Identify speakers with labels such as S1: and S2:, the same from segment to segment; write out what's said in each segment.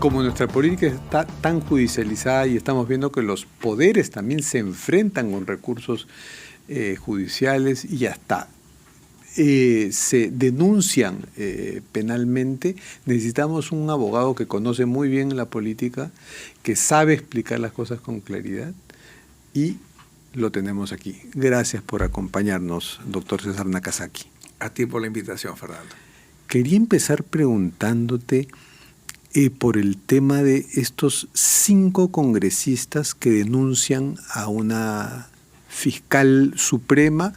S1: como nuestra política está tan judicializada y estamos viendo que los poderes también se enfrentan con recursos judiciales y hasta se denuncian penalmente, necesitamos un abogado que conoce muy bien la política, que sabe explicar las cosas con claridad, y lo tenemos aquí. Gracias por acompañarnos, doctor César Nakazaki.
S2: A ti por la invitación, Fernando.
S1: Quería empezar preguntándote por el tema de estos 5 congresistas que denuncian a una fiscal suprema,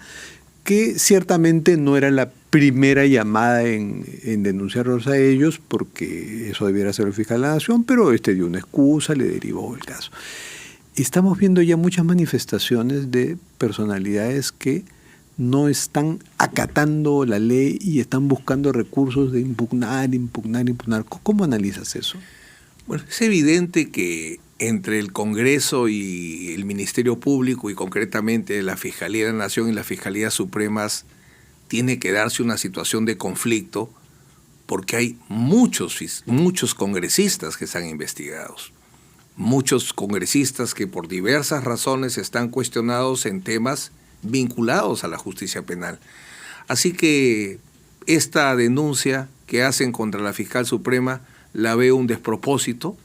S1: que ciertamente no era la primera llamada en denunciarlos a ellos, porque eso debiera ser el fiscal de la Nación, pero dio una excusa, le derivó el caso. Estamos viendo ya muchas manifestaciones de personalidades que no están acatando la ley y están buscando recursos de impugnar. ¿Cómo analizas eso?
S2: Bueno, es evidente que entre el Congreso y el Ministerio Público, y concretamente la Fiscalía de la Nación y las Fiscalías Supremas, tiene que darse una situación de conflicto, porque hay muchos congresistas que están investigados. Muchos congresistas que por diversas razones están cuestionados en temas vinculados a la justicia penal. Así que esta denuncia que hacen contra la fiscal suprema la veo un despropósito.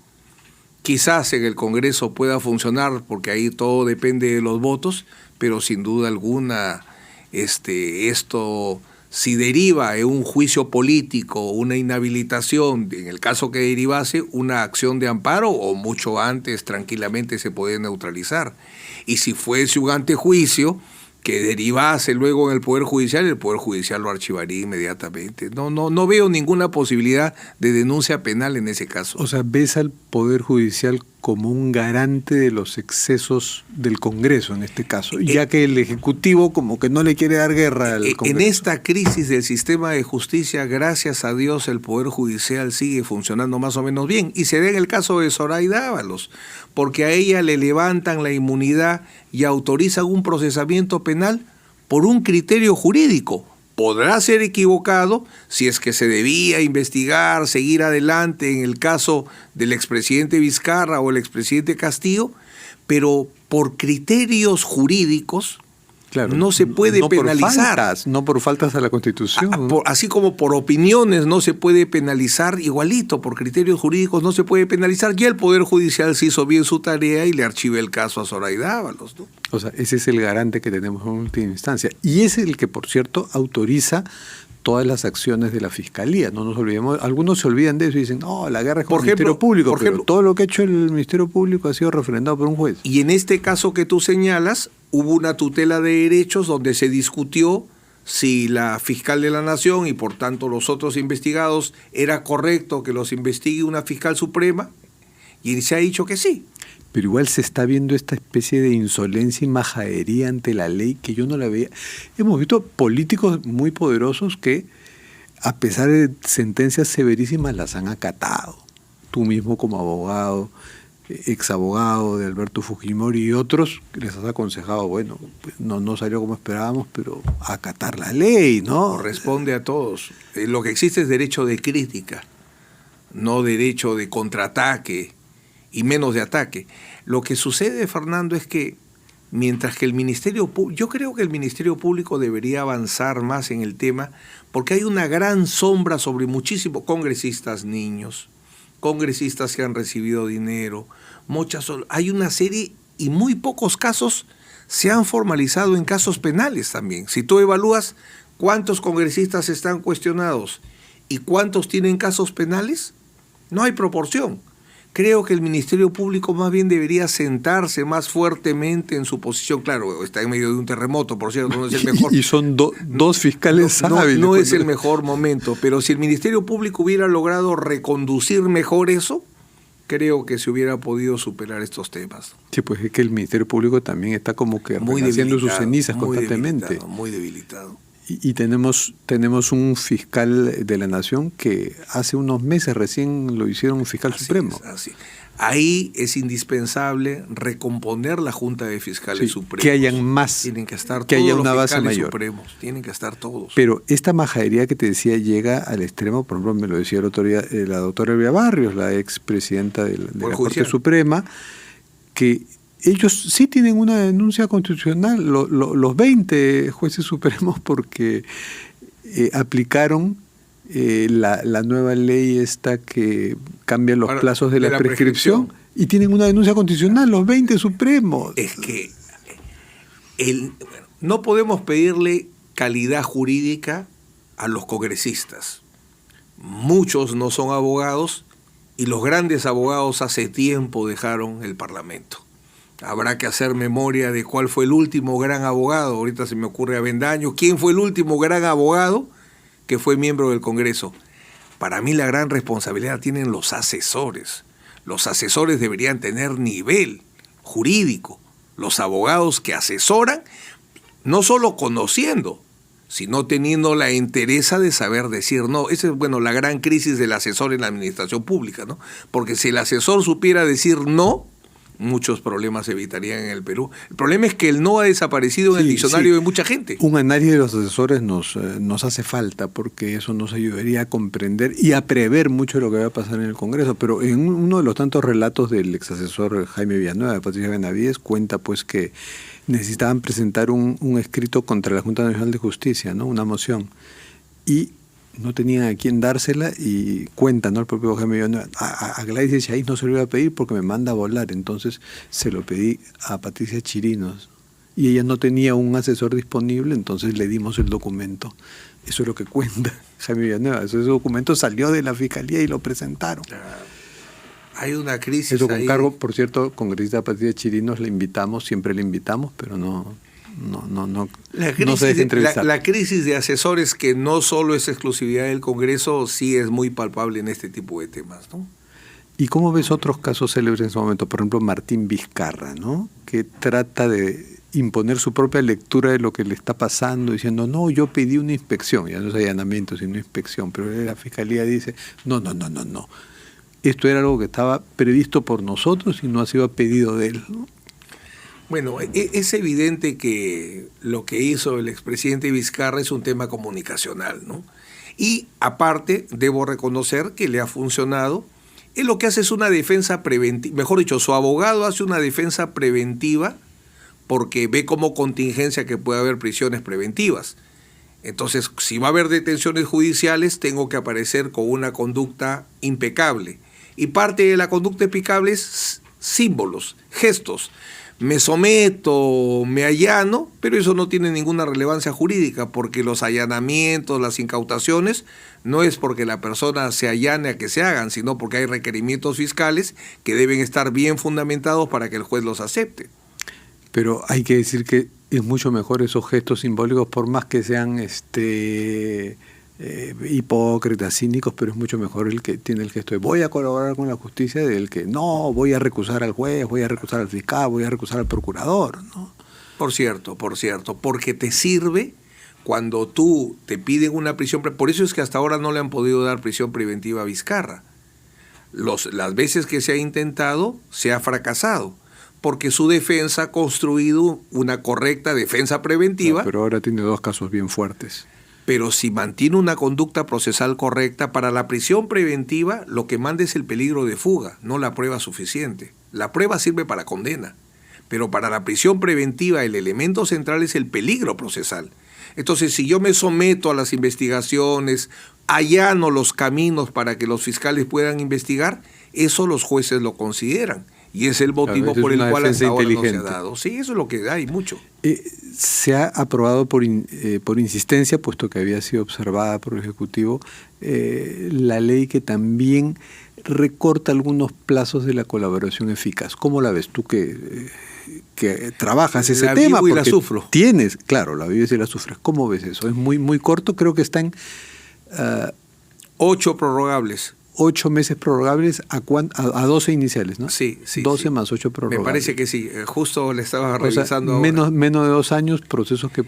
S2: Quizás en el Congreso pueda funcionar porque ahí todo depende de los votos, pero sin duda alguna esto, si deriva en un juicio político, una inhabilitación, en el caso que derivase, una acción de amparo, o mucho antes tranquilamente se puede neutralizar. Y si fuese un antejuicio que derivase luego en el Poder Judicial lo archivaría inmediatamente. No veo ninguna posibilidad de denuncia penal en ese caso.
S1: O sea, ¿ves al Poder Judicial como un garante de los excesos del Congreso en este caso, ya que el Ejecutivo como que no le quiere dar guerra al Congreso?
S2: En esta crisis del sistema de justicia, gracias a Dios, el Poder Judicial sigue funcionando más o menos bien, y se da en el caso de Zoraida Ábalos, porque a ella le levantan la inmunidad y autorizan un procesamiento penal por un criterio jurídico. Podrá ser equivocado si es que se debía investigar, seguir adelante en el caso del expresidente Vizcarra o el expresidente Castillo, pero por criterios jurídicos, claro, no se puede penalizar.
S1: No por faltas a la Constitución.
S2: Así como por opiniones no se puede penalizar, igualito, por criterios jurídicos no se puede penalizar. Y el Poder Judicial se hizo bien su tarea y le archiva el caso a Zoraida Ábalos, ¿no?
S1: O sea, ese es el garante que tenemos en última instancia. Y es el que, por cierto, autoriza todas las acciones de la Fiscalía. No nos olvidemos, algunos se olvidan de eso y dicen, no, la guerra es con el Ministerio Público, pero todo lo que ha hecho el Ministerio Público ha sido refrendado por un juez.
S2: Y en este caso que tú señalas, hubo una tutela de derechos donde se discutió si la fiscal de la Nación y por tanto los otros investigados era correcto que los investigue una fiscal suprema, y se ha dicho que sí.
S1: Pero igual se está viendo esta especie de insolencia y majadería ante la ley que yo no la veía. Hemos visto políticos muy poderosos que, a pesar de sentencias severísimas, las han acatado. Tú mismo como abogado, exabogado de Alberto Fujimori y otros, les has aconsejado, bueno, pues no salió como esperábamos, pero acatar la ley, ¿no?
S2: Corresponde a todos. Lo que existe es derecho de crítica, no derecho de contraataque y menos de ataque. Lo que sucede, Fernando, es que mientras que el Ministerio Público, yo creo que el Ministerio Público debería avanzar más en el tema, porque hay una gran sombra sobre muchísimos congresistas niños, congresistas que han recibido dinero, hay una serie y muy pocos casos se han formalizado en casos penales también. Si tú evalúas cuántos congresistas están cuestionados y cuántos tienen casos penales, no hay proporción. Creo que el Ministerio Público más bien debería sentarse más fuertemente en su posición. Claro, está en medio de un terremoto, por cierto, no es el mejor.
S1: Y son dos fiscales hábiles.
S2: No es el mejor momento, pero si el Ministerio Público hubiera logrado reconducir mejor eso, creo que se hubiera podido superar estos temas.
S1: Sí, pues es que el Ministerio Público también está como que haciendo sus cenizas constantemente.
S2: Muy debilitado.
S1: Y tenemos un fiscal de la Nación que hace unos meses recién lo hicieron un fiscal supremo.
S2: Así. Ahí es indispensable recomponer la Junta de Fiscales Supremos.
S1: Que hayan más.
S2: Tienen que estar
S1: que
S2: todos
S1: haya
S2: los
S1: una base
S2: fiscales
S1: mayor.
S2: supremos. Tienen que estar todos.
S1: Pero esta majadería que te decía llega al extremo, por ejemplo, me lo decía el otro día la doctora Elvia Barrios, la expresidenta de la Corte Suprema, que ellos sí tienen una denuncia constitucional, los 20 jueces supremos, porque aplicaron la nueva ley esta que cambia los plazos de la prescripción y tienen una denuncia constitucional, los 20 supremos.
S2: Es que no podemos pedirle calidad jurídica a los congresistas. Muchos no son abogados y los grandes abogados hace tiempo dejaron el Parlamento. Habrá que hacer memoria de cuál fue el último gran abogado. Ahorita se me ocurre Avendaño. ¿Quién fue el último gran abogado que fue miembro del Congreso? Para mí la gran responsabilidad tienen los asesores. Los asesores deberían tener nivel jurídico. Los abogados que asesoran, no solo conociendo, sino teniendo la entereza de saber decir no. Esa es, la gran crisis del asesor en la administración pública, ¿no? Porque si el asesor supiera decir no, muchos problemas se evitarían en el Perú. El problema es que el no ha desaparecido en el diccionario de mucha gente.
S1: Un análisis de los asesores nos hace falta, porque eso nos ayudaría a comprender y a prever mucho de lo que va a pasar en el Congreso. Pero en uno de los tantos relatos del exasesor Jaime Villanueva, de Patricia Benavides, cuenta pues que necesitaban presentar un escrito contra la Junta Nacional de Justicia, ¿no? Una moción. Y no tenían a quién dársela y cuenta, ¿no? El propio Jaime Villanueva, a Gladys Chaiz no se lo iba a pedir porque me manda a volar, entonces se lo pedí a Patricia Chirinos y ella no tenía un asesor disponible, entonces le dimos el documento. Eso es lo que cuenta Jaime Villanueva. Ese documento salió de la Fiscalía y lo presentaron.
S2: Hay una crisis.
S1: Eso con
S2: ahí.
S1: cargo, por cierto, congresista Patricia Chirinos le invitamos, siempre le invitamos, pero no se deja entrevistar.
S2: La crisis de asesores, que no solo es exclusividad del Congreso, sí es muy palpable en este tipo de temas, ¿no?
S1: ¿Y cómo ves otros casos célebres en ese momento? Por ejemplo, Martín Vizcarra, ¿no? Que trata de imponer su propia lectura de lo que le está pasando, diciendo, no, yo pedí una inspección, ya no es allanamiento, sino inspección, pero la Fiscalía dice, no. Esto era algo que estaba previsto por nosotros y no ha sido a pedido de él, ¿no?
S2: Bueno, es evidente que lo que hizo el expresidente Vizcarra es un tema comunicacional, ¿no? Y aparte, debo reconocer que le ha funcionado. Él lo que hace es una defensa preventiva, mejor dicho, su abogado hace una defensa preventiva porque ve como contingencia que puede haber prisiones preventivas. Entonces, si va a haber detenciones judiciales, tengo que aparecer con una conducta impecable. Y parte de la conducta impecable es símbolos, gestos. Me someto, me allano, pero eso no tiene ninguna relevancia jurídica, porque los allanamientos, las incautaciones, no es porque la persona se allane a que se hagan, sino porque hay requerimientos fiscales que deben estar bien fundamentados para que el juez los acepte.
S1: Pero hay que decir que es mucho mejor esos gestos simbólicos, por más que sean hipócritas, cínicos, pero es mucho mejor el que tiene el gesto de voy a colaborar con la justicia del que no, voy a recusar al juez, voy a recusar al fiscal, voy a recusar al procurador, ¿no?
S2: Por cierto, porque te sirve cuando tú te piden una prisión. Por eso es que hasta ahora no le han podido dar prisión preventiva a Vizcarra. Las veces que se ha intentado, se ha fracasado, porque su defensa ha construido una correcta defensa preventiva.
S1: No, pero ahora tiene dos casos bien fuertes.
S2: Pero si mantiene una conducta procesal correcta, para la prisión preventiva lo que manda es el peligro de fuga, no la prueba suficiente. La prueba sirve para condena, pero para la prisión preventiva el elemento central es el peligro procesal. Entonces, si yo me someto a las investigaciones, allano los caminos para que los fiscales puedan investigar, eso los jueces lo consideran. Y es el motivo por el cual hasta ahora no se ha dado. Sí, eso es lo que hay mucho.
S1: Se ha aprobado por insistencia, puesto que había sido observada por el Ejecutivo, la ley que también recorta algunos plazos de la colaboración eficaz. ¿Cómo la ves tú que trabajas ese tema?
S2: La vivo y
S1: porque
S2: la sufro.
S1: Tienes, claro, la vives y la sufres. ¿Cómo ves eso? Es muy corto, creo que está en
S2: 8 prorrogables.
S1: 8 meses prorrogables a 12 iniciales, ¿no?
S2: Sí.
S1: 12 más 8 prorrogables.
S2: Me parece que sí. Justo le estaba revisando
S1: menos de 2 años, procesos que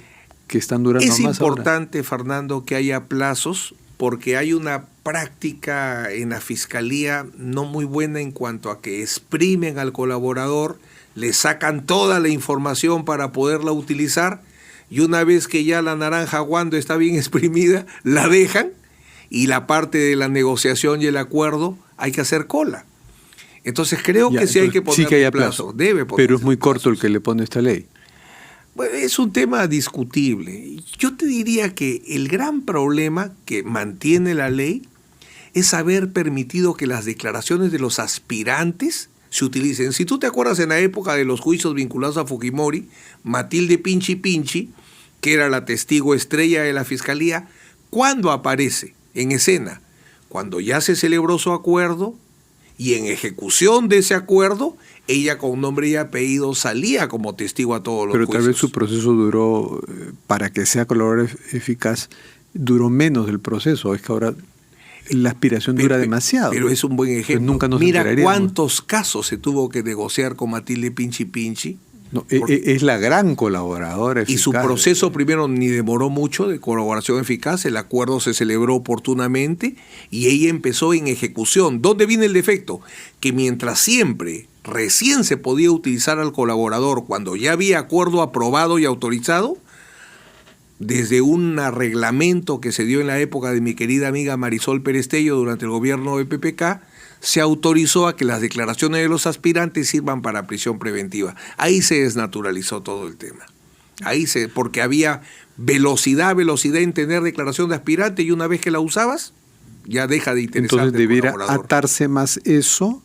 S1: que están durando
S2: Es
S1: más ahora.
S2: importante, Fernando, que haya plazos, porque hay una práctica en la Fiscalía no muy buena en cuanto a que exprimen al colaborador, le sacan toda la información para poderla utilizar, y una vez que ya la naranja guando está bien exprimida, la dejan, y la parte de la negociación y el acuerdo hay que hacer cola. Entonces creo que sí hay que poner
S1: sí
S2: plazo. Debe ponerse
S1: pero es muy corto el
S2: plazos.
S1: que le pone esta ley.
S2: Bueno, es un tema discutible. Yo te diría que el gran problema que mantiene la ley es haber permitido que las declaraciones de los aspirantes se utilicen. Si tú te acuerdas, en la época de los juicios vinculados a Fujimori, Matilde Pinchi Pinchi, que era la testigo estrella de la Fiscalía, ¿cuándo aparece en escena? Cuando ya se celebró su acuerdo, y en ejecución de ese acuerdo, ella con nombre y apellido salía como testigo a todos los
S1: Pero
S2: juicios.
S1: tal vez su proceso duró, para que sea colaborador eficaz, duró menos del proceso. Es que ahora la aspiración dura demasiado.
S2: Pero es un buen ejemplo.
S1: Pues nunca nos
S2: Mira
S1: enteraríamos.
S2: cuántos casos se tuvo que negociar con Matilde Pinchi Pinchi.
S1: No, es la gran colaboradora eficaz.
S2: Y su proceso primero ni demoró mucho de colaboración eficaz, el acuerdo se celebró oportunamente y ella empezó en ejecución. ¿Dónde viene el defecto? Que mientras siempre recién se podía utilizar al colaborador cuando ya había acuerdo aprobado y autorizado, desde un reglamento que se dio en la época de mi querida amiga Marisol Perestello durante el gobierno de PPK, se autorizó a que las declaraciones de los aspirantes sirvan para prisión preventiva. Ahí se desnaturalizó todo el tema. Porque había velocidad en tener declaración de aspirante, y una vez que la usabas, ya deja de interesarte.
S1: Entonces debiera
S2: el colaborador.
S1: atarse más eso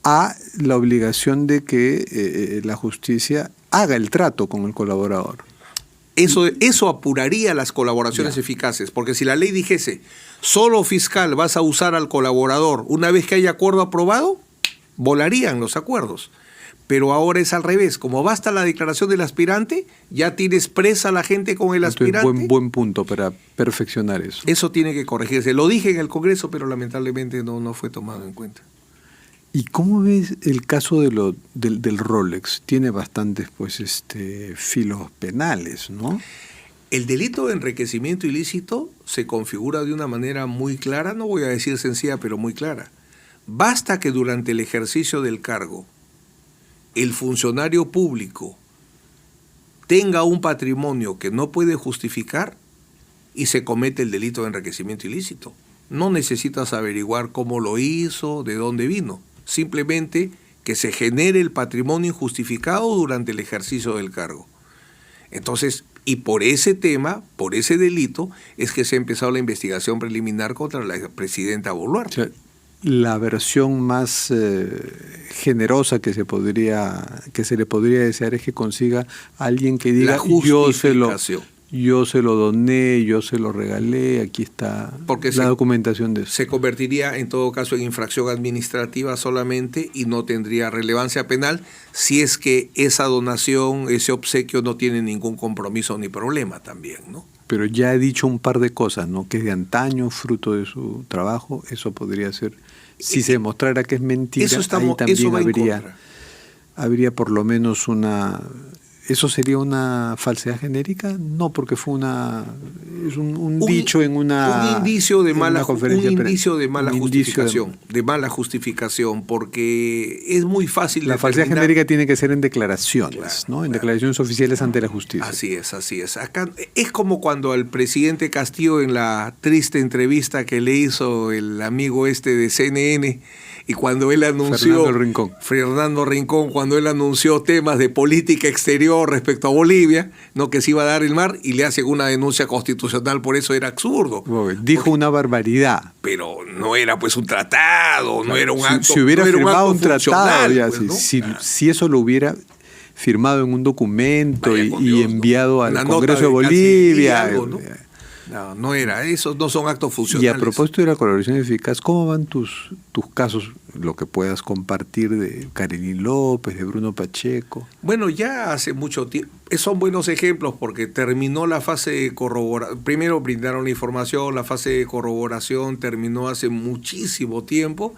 S1: a la obligación de que la justicia haga el trato con el colaborador.
S2: Eso apuraría las colaboraciones eficaces, porque si la ley dijese, solo fiscal vas a usar al colaborador una vez que haya acuerdo aprobado, volarían los acuerdos. Pero ahora es al revés, como basta la declaración del aspirante, ya tienes presa a la gente con el aspirante.
S1: Entonces, buen punto para perfeccionar eso.
S2: Eso tiene que corregirse. Lo dije en el Congreso, pero lamentablemente no fue tomado en cuenta.
S1: ¿Y cómo ves el caso del Rolex? Tiene bastantes filos penales, ¿no?
S2: El delito de enriquecimiento ilícito se configura de una manera muy clara, no voy a decir sencilla, pero muy clara. Basta que durante el ejercicio del cargo el funcionario público tenga un patrimonio que no puede justificar y se comete el delito de enriquecimiento ilícito. No necesitas averiguar cómo lo hizo, de dónde vino. Simplemente que se genere el patrimonio injustificado durante el ejercicio del cargo. Entonces, y por ese tema, por ese delito, es que se ha empezado la investigación preliminar contra la presidenta Boluarte.
S1: O sea, la versión más generosa que se le podría desear es que consiga a alguien que diga yo se lo doné, yo se lo regalé, aquí está la documentación de eso.
S2: Se convertiría en todo caso en infracción administrativa solamente y no tendría relevancia penal si es que esa donación, ese obsequio no tiene ningún compromiso ni problema también, ¿no?
S1: Pero ya he dicho un par de cosas, ¿no? Que es de antaño, fruto de su trabajo, eso podría ser, si se demostrara que es mentira, ahí también habría por lo menos ¿eso sería una falsedad genérica? No, porque fue un dicho en una...
S2: Un indicio de mala justificación, porque es muy fácil
S1: La falsedad genérica tiene que ser en declaraciones, claro, ¿no? En declaraciones oficiales ante la justicia.
S2: Así es. Acá es como cuando al presidente Castillo, en la triste entrevista que le hizo el amigo de CNN, y cuando él anunció... Fernando Rincón, cuando él anunció temas de política exterior respecto a Bolivia, ¿no? Que se iba a dar el mar, y le hacen una denuncia constitucional, por eso era absurdo.
S1: Dijo una barbaridad.
S2: Pero no era pues un tratado, no era un acto.
S1: Si hubiera firmado un tratado, ya,
S2: pues,
S1: si eso lo hubiera firmado en un documento y enviado al Congreso de Bolivia.
S2: No era, esos no son actos funcionales.
S1: Y a propósito de la colaboración eficaz, ¿cómo van tus casos lo que puedas compartir de Carolyn López, de Bruno Pacheco.
S2: Bueno, ya hace mucho tiempo, son buenos ejemplos porque terminó la fase de corroboración, primero brindaron la información, la fase de corroboración terminó hace muchísimo tiempo.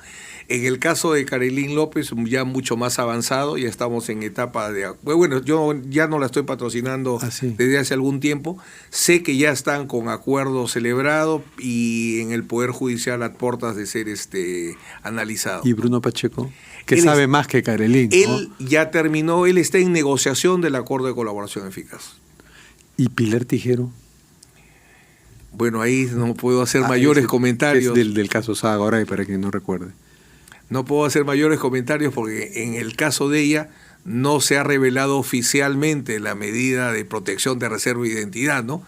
S2: En el caso de Carolyn López, ya mucho más avanzado, ya estamos en etapa de... Bueno, yo ya no la estoy patrocinando desde hace algún tiempo. Sé que ya están con acuerdo celebrado y en el Poder Judicial a puertas de ser analizado.
S1: ¿Y Bruno Pacheco? Que sabe más que Carolyn, ¿no?
S2: Él ya terminó, él está en negociación del acuerdo de colaboración eficaz.
S1: ¿Y Pilar Tijero?
S2: Bueno, ahí no puedo hacer mayores comentarios.
S1: Es del caso Sagaray, para quien no recuerde.
S2: No puedo hacer mayores comentarios porque en el caso de ella no se ha revelado oficialmente la medida de protección de reserva de identidad, ¿no?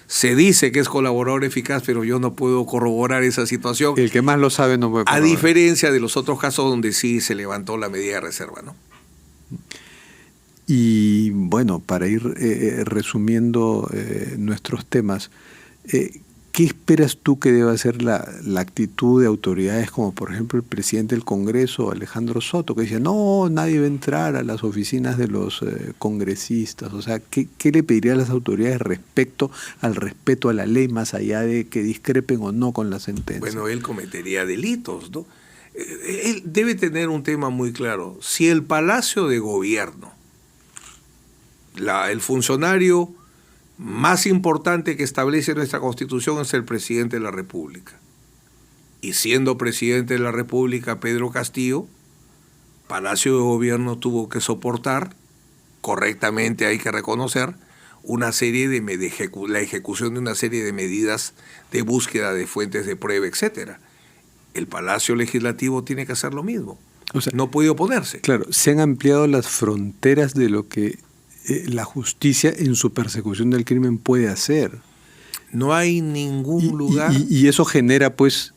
S2: Se dice que es colaborador eficaz, pero yo no puedo corroborar esa situación.
S1: El que más lo sabe no puede corroborar.
S2: A diferencia de los otros casos donde sí se levantó la medida de reserva, ¿no?
S1: Y bueno, para ir resumiendo nuestros temas, ¿qué esperas tú que deba ser la actitud de autoridades como por ejemplo el presidente del Congreso, Alejandro Soto, que dice, no, nadie va a entrar a las oficinas de los congresistas? O sea, ¿qué le pediría a las autoridades respecto al respeto a la ley, más allá de que discrepen o no con la sentencia?
S2: Bueno, él cometería delitos, ¿no? Él debe tener un tema muy claro. Si el Palacio de Gobierno, el funcionario más importante que establece nuestra Constitución es el presidente de la República. Y siendo presidente de la República Pedro Castillo, Palacio de Gobierno tuvo que soportar, correctamente hay que reconocer, una serie la ejecución de una serie de medidas de búsqueda de fuentes de prueba, etcétera. El Palacio Legislativo tiene que hacer lo mismo. O sea, no puede oponerse.
S1: Claro, se han ampliado las fronteras de lo que la justicia en su persecución del crimen puede hacer.
S2: No hay ningún lugar...
S1: Y eso genera, pues,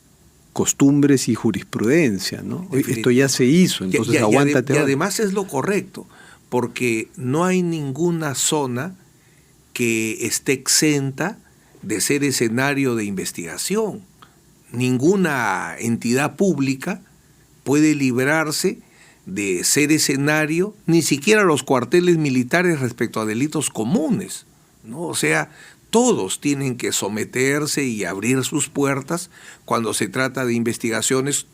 S1: costumbres y jurisprudencia, ¿no? Esto ya se hizo, entonces aguántate.
S2: Y además es lo correcto, porque no hay ninguna zona que esté exenta de ser escenario de investigación. Ninguna entidad pública puede librarse de ser escenario, ni siquiera los cuarteles militares respecto a delitos comunes, ¿no? O sea, todos tienen que someterse y abrir sus puertas cuando se trata de investigaciones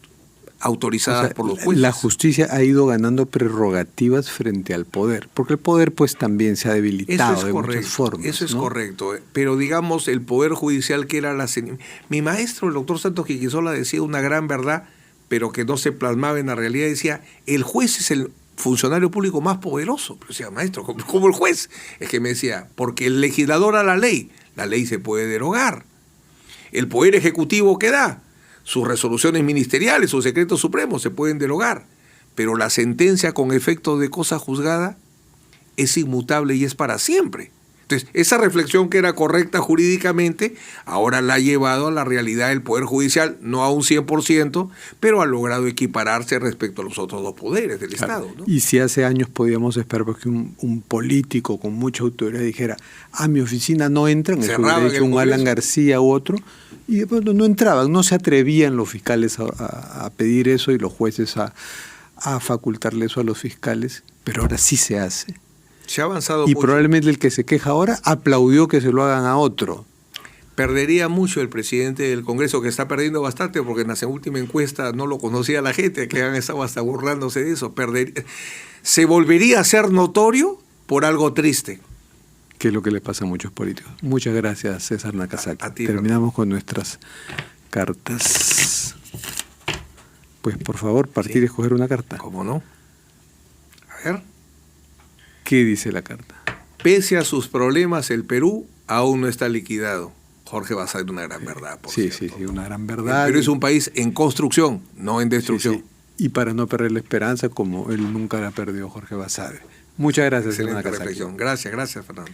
S2: autorizadas por los jueces.
S1: La justicia ha ido ganando prerrogativas frente al poder, porque el poder pues también se ha debilitado de muchas formas.
S2: Eso es correcto, pero digamos el Poder Judicial que era mi maestro, el doctor Santos Quiquisola, decía una gran verdad, pero que no se plasmaba en la realidad. Decía, el juez es el funcionario público más poderoso. Pero decía, maestro, ¿cómo el juez? Es que me decía, porque el legislador a la ley se puede derogar. El Poder Ejecutivo, ¿qué da? Sus resoluciones ministeriales, sus secretos supremos se pueden derogar. Pero la sentencia con efecto de cosa juzgada es inmutable y es para siempre. Entonces, esa reflexión que era correcta jurídicamente, ahora la ha llevado a la realidad del Poder Judicial, no a un 100%, pero ha logrado equipararse respecto a los otros dos poderes del Estado, ¿no?
S1: Y si hace años podíamos esperar que un político con mucha autoridad dijera, a mi oficina no entran, eso hubiera dicho un Alan García u otro, y de pronto no entraban, no se atrevían los fiscales a pedir eso y los jueces a facultarle eso a los fiscales, pero ahora sí se hace.
S2: Se ha avanzado
S1: y
S2: mucho.
S1: Probablemente el que se queja ahora aplaudió que se lo hagan a otro.
S2: Perdería mucho el presidente del Congreso, que está perdiendo bastante, porque en la última encuesta no lo conocía la gente, que han estado hasta burlándose de eso. Se volvería a ser notorio por algo triste.
S1: Que es lo que le pasa a muchos políticos. Muchas gracias, César Nakazaki.
S2: A ti,
S1: terminamos con nuestras cartas. Pues por favor, partir y escoger una carta.
S2: ¿Cómo no? A ver.
S1: ¿Qué dice la carta?
S2: Pese a sus problemas, el Perú aún no está liquidado. Jorge Basadre, una gran verdad, por cierto.
S1: Sí, una gran verdad.
S2: El Perú es un país en construcción, no en destrucción.
S1: Sí. Y para no perder la esperanza, como él nunca la perdió, Jorge Basadre. Muchas gracias,
S2: Excelente reflexión. Gracias, Fernando.